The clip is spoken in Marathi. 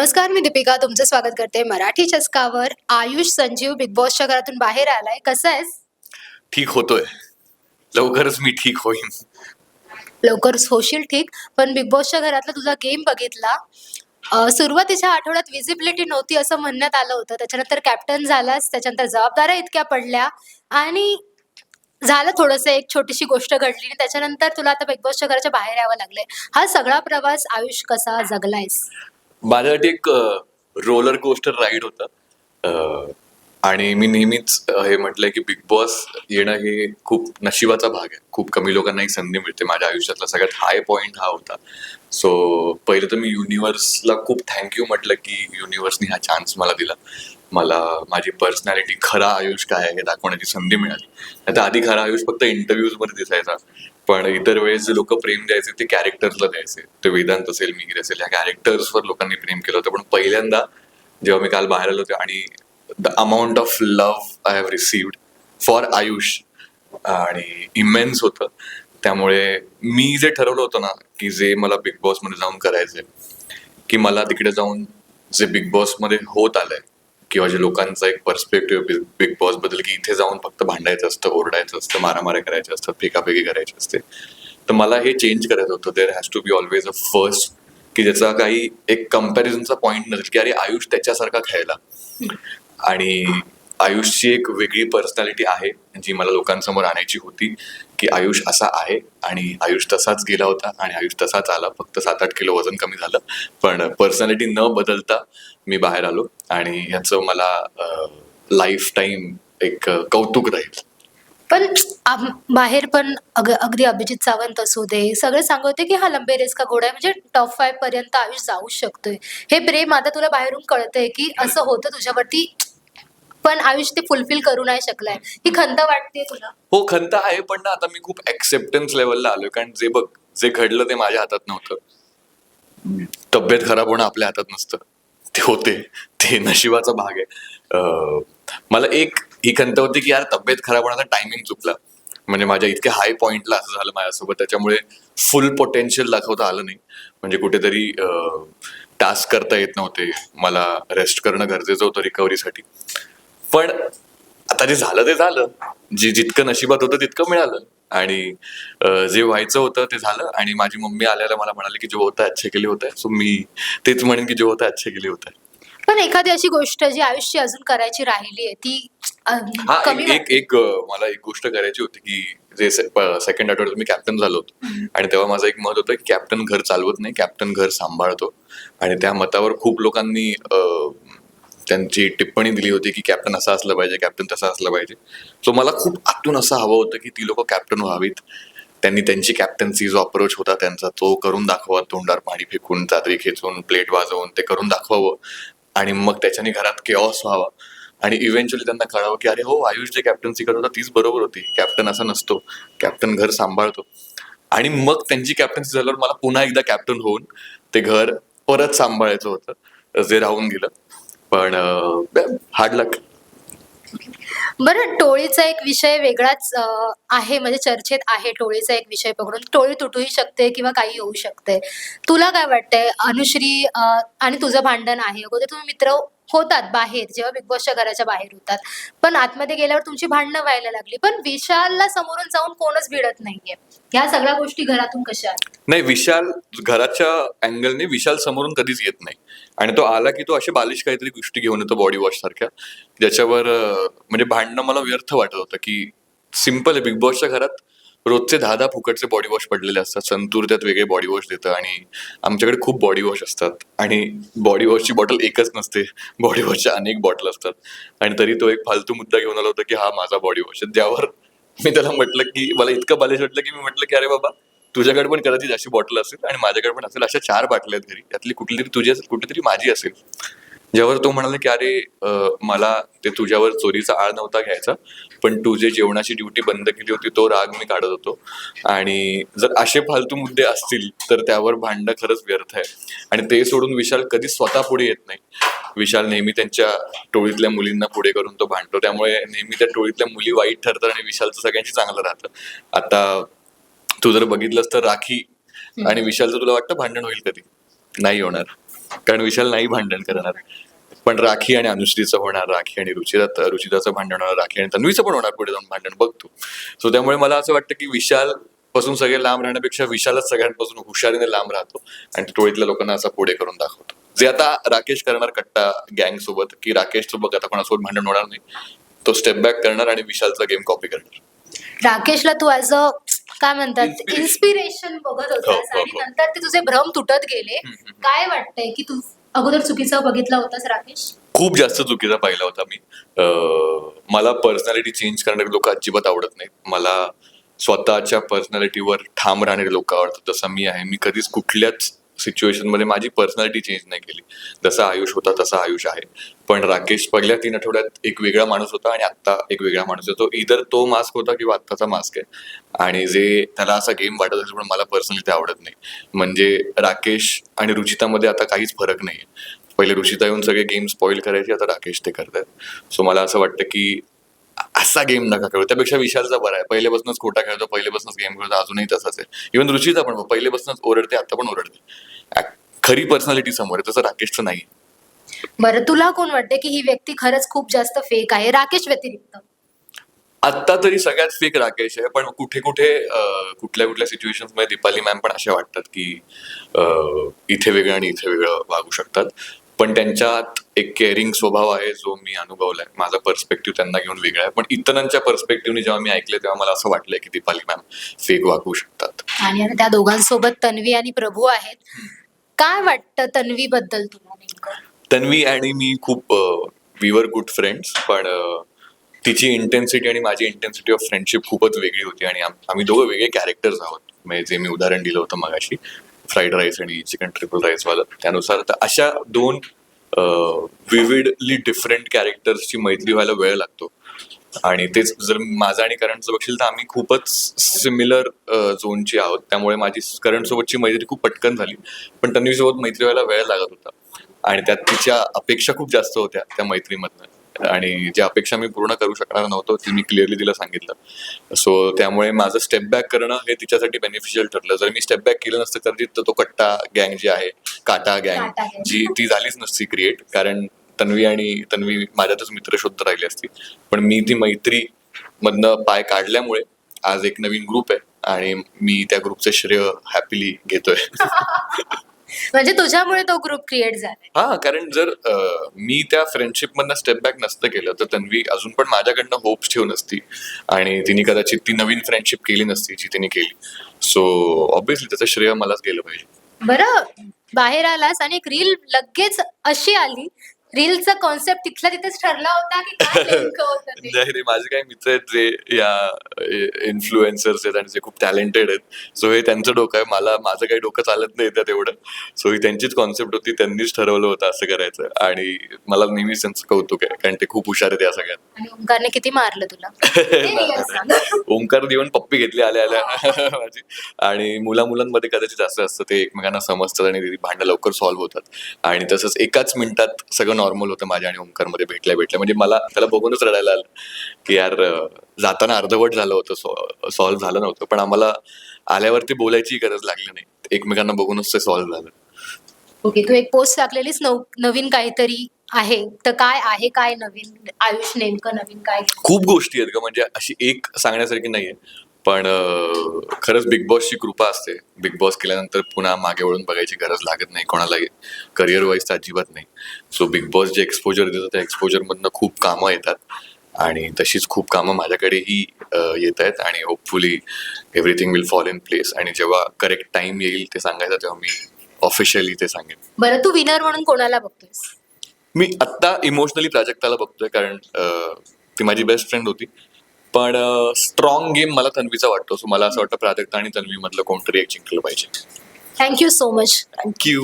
नमस्कार, मी दीपिका तुमचं स्वागत करते मराठी चस्कावर. आयुष संजीव बिग बॉसच्या घरातून बाहेर आलाय. कसा आहेस? ठीक होतोय. लवकरच मी ठीक होईन. लवकरच होशील ठीक. पण बिग बॉसच्या घरातला तुझा गेम बघितला. सुरुवातीच्या आठवड्यात व्हिजिबिलिटी नव्हती असं म्हणण्यात आलं होतं. त्याच्यानंतर कॅप्टन झालास, त्याच्यानंतर जबाबदाऱ्या इतक्या पडल्या आणि झालं थोडंसं एक छोटीशी गोष्ट घडली आणि त्याच्यानंतर तुला आता बिग बॉसच्या घराच्या बाहेर यावं लागलंय. हा सगळा प्रवास आयुष कसा जगलायस? माझ्यासाठी एक रोलर कोस्टर राईड होता. आणि मी नेहमीच हे म्हटलंय की बिग बॉस येणं हे खूप नशिबाचा भाग आहे. खूप कमी लोकांना एक संधी मिळते. माझ्या आयुष्यातला सगळ्यात हाय पॉईंट हा होता. सो पहिलं तर मी युनिव्हर्सला खूप थँक्यू म्हटलं की युनिव्हर्सनी हा चान्स मला दिला. मला माझी पर्सनॅलिटी खरा आयुष काय आहे हे दाखवण्याची संधी मिळाली. नाही तर आधी खरा आयुष फक्त इंटरव्ह्यूज मध्ये दिसायचा, पण इतर वेळेस जे लोक प्रेम द्यायचे ते कॅरेक्टर्सला द्यायचे. ते वेदांत असेल, मिहीर असेल, या कॅरेक्टर्सवर लोकांनी प्रेम केलं होतं. पण पहिल्यांदा जेव्हा मी काल बाहेर आलो होतो आणि the amount of love I have received for Ayush आणि इमेन्स होतं. त्यामुळे मी जे ठरवलं होतं ना की जे मला बिग बॉस मध्ये जाऊन करायचंय, की मला तिकडे जाऊन जे बिग बॉस मध्ये होत आलंय किंवा जे लोकांचा एक पर्स्पेक्टिव्ह बिग बॉस बद्दल की इथे जाऊन फक्त भांडायचं असतं, ओरडायचं असतं, मारामाऱ्या करायच्या असतात, फेकाफेकी करायची असते, तर मला हे चेंज करायचं होतं. There has to be always a first की ज्याचा काही एक कम्पॅरिझनचा पॉईंट नसेल की अरे आयुष त्याच्यासारखा खेळला. आणि आयुषची एक वेगळी पर्सनॅलिटी आहे जी मला लोकांसमोर आणायची होती की आयुष असा आहे आणि आयुष तसाच गेला होता आणि आयुष तसाच आला. फक्त 7-8 किलो वजन कमी झालं, पण पर्सनॅलिटी न बदलता मी बाहेर आलो आणि ह्याचं मला लाईफ टाईम एक कौतुक राहील. पण बाहेर पण अगदी अभिजित सावंत असू दे, सगळे सांगत होते की हा लंबे रेस का घोडा आहे, म्हणजे टॉप 5 पर्यंत आयुष जाऊ शकतोय. हे प्रेम आता तुला बाहेरून कळतंय की असं होतं तुझ्यावरती, पण आयुष ते फुलफिल करू नाही शकलाय. ही खंत वाटते तुला? हो, खंत आहे, पण ना आता मी खूप एक्सेप्टन्स लेवलला आलोय. कारण जे घडलं ते माझ्या हातात नव्हतं. तब्येत खराब होणं आपल्या हातात नसतं, ते होते, ते नशिबाचा भाग आहे. मला एक ही खंत होती की यार तब्येत खराब होण्याचा टायमिंग चुकला. म्हणजे माझ्या इतक्या हाय पॉइंटला असं झालं माझ्यासोबत, त्याच्यामुळे फुल पोटेन्शियल दाखवता आलं नाही. म्हणजे कुठेतरी टास्क करता येत नव्हते मला. रेस्ट करणं गरजेचं होतं रिकव्हरीसाठी. पण आता जे झालं ते झालं. जितकं नशिबात होतं तितकं मिळालं आणि जे व्हायचं होतं ते झालं. आणि माझी मम्मी आल्याला मला म्हणाली की जो होता अच्छे के लिए होता है. सो मी तेच म्हणेन की जो होता अच्छे के लिए होता है. पण एखादी अशी गोष्ट जी आयुष्य अजून करायची राहिली आहे ती हा, कमी मला एक गोष्ट करायची होती की जे सेकंड आठवड्यात मी कॅप्टन झालो होतो आणि तेव्हा माझं एक मत होतं की कॅप्टन घर चालवत नाही, कॅप्टन घर सांभाळतो. आणि त्या मतावर खूप लोकांनी त्यांची टिप्पणी दिली होती की कॅप्टन असं असलं पाहिजे, कॅप्टन तसं असलं पाहिजे. सो मला खूप आतून असं हवं होतं की ती लोक कॅप्टन व्हावीत. त्यांनी त्यांची कॅप्टन्सी जो अप्रोच होता त्यांचा तो करून दाखवा. तोंडावर पाणी फेकून, चादरी खेचून, प्लेट वाजवून ते करून दाखवावं आणि मग त्याच्याने घरात केऑस व्हावा. आणि इव्हेंच्युअली त्यांना कळावं की अरे हो, आयुष जे कॅप्टन्सी करत होता तीच बरोबर होती. कॅप्टन असा नसतो, कॅप्टन घर सांभाळतो. आणि मग त्यांची कॅप्टन्सी झाल्यावर मला पुन्हा एकदा कॅप्टन होऊन ते घर परत सांभाळायचं होतं, जे राहून गेलं. पण हार्ड लक. बरं, टोळीचा एक विषय वेगळाच आहे, म्हणजे चर्चेत आहे टोळीचा एक विषय पकडून. टोळी तुटूही शकते किंवा काही होऊ शकते. तुला काय वाटतंय अनुश्री आणि तुझं भांडण आहे, अगोदर तुम्ही मित्र होतात बाहेर जेव्हा बिग बॉसच्या घराच्या बाहेर होतात, पण आतमध्ये गेल्यावर तुमची भांडणं व्हायला लागली. पण विशालला समोरून जाऊन कोणच भिडत नाहीये. ह्या सगळ्या गोष्टी घरातून कशा आहेत? नाही, विशाल घराच्या अँगलने विशाल समोरून कधीच येत नाही. आणि तो आला की तो अशी बालिश काहीतरी गोष्टी घेऊन येतो बॉडी वॉश सारख्या, ज्याच्यावर म्हणजे भांडणं मला व्यर्थ वाटत होतं. की सिम्पल आहे, बिग बॉसच्या घरात रोजचे 10-10 फुकटचे बॉडी वॉश पडलेले असतात. संतूर त्यात वेगळे बॉडी वॉश देतं आणि आमच्याकडे खूप बॉडी वॉश असतात. आणि बॉडी वॉशची बॉटल एकच नसते, बॉडी वॉशच्या अनेक बॉटल असतात. आणि तरी तो एक फालतू मुद्दा घेऊन आला होता की हा माझा बॉडी वॉश आहे, ज्यावर मी त्याला म्हटलं की मला इतकं बालिश वाटलं की मी म्हटलं की अरे बाबा, तुझ्याकडे पण कदाचित अशी बॉटल असेल आणि माझ्याकडे पण असेल. अशा 4 बाटल्या आहेत घरी, त्यातली कुठली तरी तुझी असेल, कुठली तरी माझी असेल. ज्यावर तो म्हणाला की अरे मला ते तुझ्यावर चोरीचा आळ नव्हता घ्यायचा, पण तू जे जेवणाची ड्युटी बंद केली होती तो राग मी काढत होतो. आणि जर असे फालतू मुद्दे असतील तर त्यावर भांडणं खरंच व्यर्थ आहे. आणि ते सोडून विशाल कधी स्वतः पुढे येत नाही. विशाल नेहमी त्यांच्या टोळीतल्या मुलींना पुढे करून तो भांडतो. त्यामुळे नेहमी त्या टोळीतल्या मुली वाईट ठरतात आणि विशालचं सगळ्यांशी चांगलं राहतं. आता तू जर बघितलंस तर राखी आणि विशालचं तुला वाटतं भांडण होईल कधी? नाही होणार. कारण विशाल नाही भांडण करणार. पण राखी आणि अनुश्रीचं होणार, राखी आणि रुचिताचं भांडण होणार, राखी आणि तन्वीचं पण होणार पुढे जाऊन भांडण बघतो. सो त्यामुळे मला असं वाटतं की विशाल पासून सगळे लांब राहण्यापेक्षा विशालच सगळ्यांपासून हुशारीने लांब राहतो आणि टोळीतल्या लोकांना असं पुढे करून दाखवतो. जे आता राकेश करणार कट्टा गँग सोबत, की राकेश सोबत आता कोणासोबत भांडण होणार नाही, तो स्टेप बॅक करणार आणि विशालचा गेम कॉपी करणार. राकेशला तू ऍज अ काय म्हणतात इन्स्पिरेशन बघत होतास हो, आणि हो. नंतर ते तुझे भ्रम तुटत गेले. काय वाटतंय की तू अगोदर चुकीचा बघितला होतास राकेश? खूप जास्त चुकीचा पाहिला होता मी. मला पर्सनॅलिटी चेंज करणारे लोक अजिबात आवडत नाहीत. मला स्वतःच्या पर्सनॅलिटीवर ठाम राहणारे लोक आवडतात. जसं मी आहे, मी कधीच कुठल्याच सिच्युएशन मध्ये माझी पर्सनॅलिटी चेंज नाही केली. जसा आयुष होता तसा आयुष आहे. पण राकेश पहिल्या 3 आठवड्यात एक वेगळा माणूस होता आणि आता एक वेगळा माणूस आहे. तो इधर तो मास्क होता किंवा आत्ताचा मास्क आहे. आणि जे त्याला असा गेम वाटत असेल पण मला पर्सनली ते आवडत नाही. म्हणजे राकेश आणि रुचितामध्ये आता काहीच फरक नाहीये. पहिले रुचिता येऊन सगळे गेम स्पॉइल करायचे, आता राकेश ते करतायत. सो मला असं वाटतं की असा गेम नका खेळू. त्यापेक्षा विशालचा बरा आहे. पहिल्यापासूनच खोटा खेळतो, पहिल्यापासूनच गेम खेळतो, अजूनही तसाच आहे. इव्हन रुचिता पण पहिल्यापासूनच ओरडते, आता पण ओरडते. खरी पर्सनॅलिटी समोर आहे, तसं राकेशचं नाही. बरं, तुला कोण वाटते की ही व्यक्ती खरंच खूप जास्त फेक आहे राकेश व्यतिरिक्त? आत्ता तरी सगळ्यात फेक राकेश आहे, पण कुठे कुठे कुठल्या कुठल्या सिच्युएशन मध्ये दीपाली मॅम पण असे वाटतात की इथे वेगळं आणि इथे वेगळं वागू शकतात. पण त्यांच्यात एक केअरिंग स्वभाव आहे जो मी अनुभवलाय. माझा पर्स्पेक्टिव्ह त्यांना घेऊन वेगळा आहे, पण इतरांच्या पर्स्पेक्टिव्हने जेव्हा मी ऐकले तेव्हा मला असं वाटलंय की दीपाली मॅम फेक वागू शकतात. आणि आता त्या दोघांसोबत तन्वी आणि प्रभू आहेत. काय वाटतं तन्वी बद्दल तुला नेमकं? तन्वी आणि मी खूप वी वर गुड फ्रेंड्स, पण तिची इंटेन्सिटी आणि माझी इंटेन्सिटी ऑफ फ्रेंडशिप खूपच वेगळी होती आणि आम्ही दोघं वेगळे कॅरेक्टर्स आहोत. म्हणजे जे मी उदाहरण दिलं होतं मगाशी, फ्राईड राईस आणि चिकन ट्रिपल राईस वाला, त्यानुसार तर अशा 2 विविडली डिफरंट कॅरेक्टर्सची मैत्री व्हायला वेळ लागतो. आणि तेच जर माझं आणि करणचं बघशील तर आम्ही खूपच सिमिलर झोनची आहोत. त्यामुळे माझी करण सोबतची मैत्री खूप पटकन झाली, पण तन्वी सोबत मैत्री व्हायला वेळ लागत होता. आणि त्यात तिच्या अपेक्षा खूप जास्त होत्या त्या मैत्रीमधनं, आणि ज्या अपेक्षा मी पूर्ण करू शकणार नव्हतो ते मी क्लिअरली तिला सांगितलं. सो त्यामुळे माझं स्टेप बॅक करणं हे तिच्यासाठी बेनिफिशियल ठरलं. जर मी स्टेप बॅक केलं नसतं तर तिथं तो कट्टा गँग जी आहे, काटा गँग, काटा gang. जी ती झालीच नसती क्रिएट. कारण तन्वी माझ्यातच मित्र शोधत राहिली असती. पण मी ती मैत्री मधनं पाय काढल्यामुळे आज एक नवीन ग्रुप आहे आणि मी त्या ग्रुपचं श्रेय हॅपीली घेतोय. म्हणजे तुझ्यामुळे तो ग्रुप क्रिएट झालाय. हा, कारण जर मी त्या फ्रेंडशिप मधनं स्टेप बॅक नसतं केलं तर तन्वी अजून पण माझ्याकडनं होप्स ठेवून असती आणि तिने कदाचित ती नवीन फ्रेंडशिप केली नसती जी तिने केली. सो ऑब्विसली त्याचं श्रेय मलाच गेलं पाहिजे. बरं, बाहेर आलास आणि एक रील लगेच अशी आली. रीलचा कॉन्सेप्ट तिथल्या तिथेच ठरला होता की काय नेमकं होतं ते? नाही रे, माझे काही मित्र आहेत जे या इन्फ्लुएन्सर्स आहेत आणि जे खूप टॅलेंटेड आहेत. सो हे त्यांचं डोकं आहे, माझं काही डोकं चालत नाही त्यात एवढं. सो ही त्यांचीच कॉन्सेप्ट होती, त्यांनीच ठरवलं होतं असं करायचं आणि मला नेहमीच त्यांचं कौतुक आहे कारण ते खूप हुशार आहेत या सगळ्यात. आणि ओंकारने किती मारलं तुला? ते real सांग. ओंकार देऊन पप्पी घेतली आल्या आल्या माझी. आणि मुलांमध्ये कदाचित असं असतं, ते एकमेकांना समजतात आणि भांडणं लवकर सॉल्व्ह होतात. आणि तसंच एकाच मिनिटात सगळं नॉर्मल होतं माझ्या आणि ओंकारमध्ये भेटल्या. म्हणजे मला त्याला बघूनच रडायला आलं की यार, जाताना अर्धवट झालं होतं, सॉल्व्ह झालं नव्हतं, पण आम्हाला आल्यावरती बोलायची गरज लागली नाही. एकमेकांना बघूनच ते सॉल्व्ह झालं. ओके, तू एक पोस्ट टाकलेलीस नवीन काहीतरी आहे, तर काय आहे, काय नवीन आयुष नेमकं नवीन काय? खूप गोष्टी आहेत ग, म्हणजे अशी एक सांगण्यासारखी नाहीये. पण खरंच बिग बॉसची कृपा असते. बिग बॉस केल्यानंतर पुन्हा मागे वळून बघायची गरज लागत नाही कोणालाही, करिअर वाईज तर अजिबात नाही. सो बिग बॉस जे एक्सपोजर देतं त्या एक्सपोजरमधनं खूप कामं येतात आणि तशीच खूप कामं माझ्याकडेही येत आहेत आणि hopefully everything will fall in place. आणि जेव्हा करेक्ट टाइम येईल ते सांगायचं तेव्हा मी ऑफिशियली ते सांगेन. बरं, तू विनर म्हणून कोणाला बघतोयस? मी आत्ता इमोशनली प्राजक्ताला बघतोय, कारण ती माझी बेस्ट फ्रेंड होती. पण स्ट्रॉंग गेम मला तन्वीचा वाटतो. सो मला असं वाटतं प्राजक्ता आणि तन्वी मधलं कोणतरी एक जिंकलं पाहिजे. Thank you so much. थँक्यू.